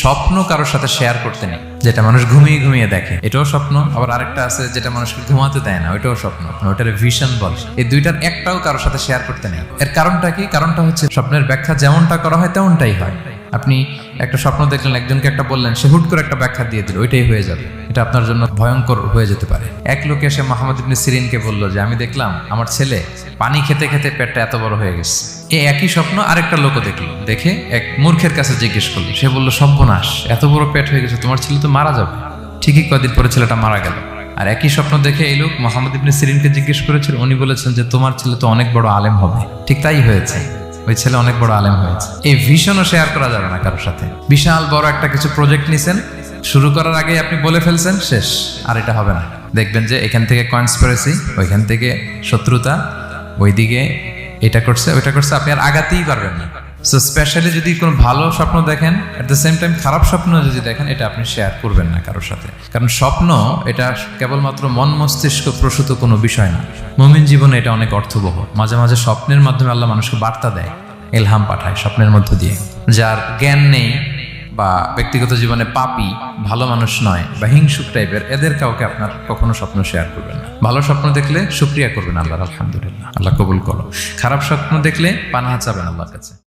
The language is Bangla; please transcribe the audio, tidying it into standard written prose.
স্বপ্ন কারোর সাথে শেয়ার করতে নেই, যেটা মানুষ ঘুমিয়ে ঘুমিয়ে দেখে এটাও স্বপ্ন, আবার আরেকটা আছে যেটা মানুষকে ঘুমাতে দেয় না, ওইটাও স্বপ্ন, ওইটার ভিশন বলে। এই দুইটার একটাও কারোর সাথে শেয়ার করতে নেই। এর কারণটা কি? কারণটা হচ্ছে স্বপ্নের ব্যাখ্যা যেমনটা করা হয় তেমনটাই হয়। আপনি একটা স্বপ্ন দেখলেন, একজনকে একটা বললেন, সে হুট করে একটা ব্যাখ্যা দিয়ে দিল, ওইটাই হয়ে যাবে। এটা আপনার জন্য ভয়ঙ্কর হয়ে যেতে পারে। এক লোক এসে মুহাম্মদ ইবনে সিরিনকে বলল যে আমি দেখলাম আমার ছেলে পানি খেতে খেতে পেটটা এত বড় হয়ে গেছে। এই একই স্বপ্ন আরেকটা লোকও দেখলো, দেখে এক মূর্খের কাছে জিজ্ঞেস করলো। সে বলল, সর্বনাশ, এত বড় পেট হয়ে গেছে, তোমার ছেলে তো মারা যাবে। ঠিকই কদিন পরে ছেলেটা মারা গেল। আর একই স্বপ্ন দেখে এই লোক মুহাম্মদ ইবনে সিরিনকে জিজ্ঞেস করেছিল, উনি বলেছেন যে তোমার ছেলে তো অনেক বড় আলেম হবে। ঠিক তাই হয়েছে, ওই ছেলে অনেক বড় আলেম হয়েছে। এই ভিশনও শেয়ার করা যাবে না কারোর সাথে। বিশাল বড় একটা কিছু প্রজেক্ট নিছেন, শুরু করার আগে আপনি বলে ফেলছেন, শেষ, আর এটা হবে না। দেখবেন যে এখান থেকে কনস্পিরেসি, ওইখান থেকে শত্রুতা, ওইদিকে এটা করছে ওইটা করছে, আপনি আর আগাতেই পারবেন না। সো স্পেশালি যদি কোনো ভালো স্বপ্ন দেখেন, এট দ্য সেম টাইম খারাপ স্বপ্ন যদি দেখেন, এটা আপনি শেয়ার করবেন না কারোর সাথে। কারণ স্বপ্ন এটা কেবলমাত্র মন মস্তিষ্ক প্রসূত কোনো বিষয় না। মুমিন জীবনে এটা অনেক অর্থবহ। মাঝে মাঝে স্বপ্নের মাধ্যমে আল্লাহ মানুষকে বার্তা দেয়, ইলহাম পাঠায় স্বপ্নের মধ্য দিয়ে। যার জ্ঞান নেই বা ব্যক্তিগত জীবনে পাপী, ভালো মানুষ নয় বা হিংসুক টাইপের, এদের কাউকে আপনার কখনো স্বপ্ন শেয়ার করবেন না। ভালো স্বপ্ন দেখলে শুকরিয়া করবেন আল্লাহর, আলহামদুলিল্লাহ, আল্লাহ কবুল করো। খারাপ স্বপ্ন দেখলে পানাহা চাবেন আল্লাহর কাছে।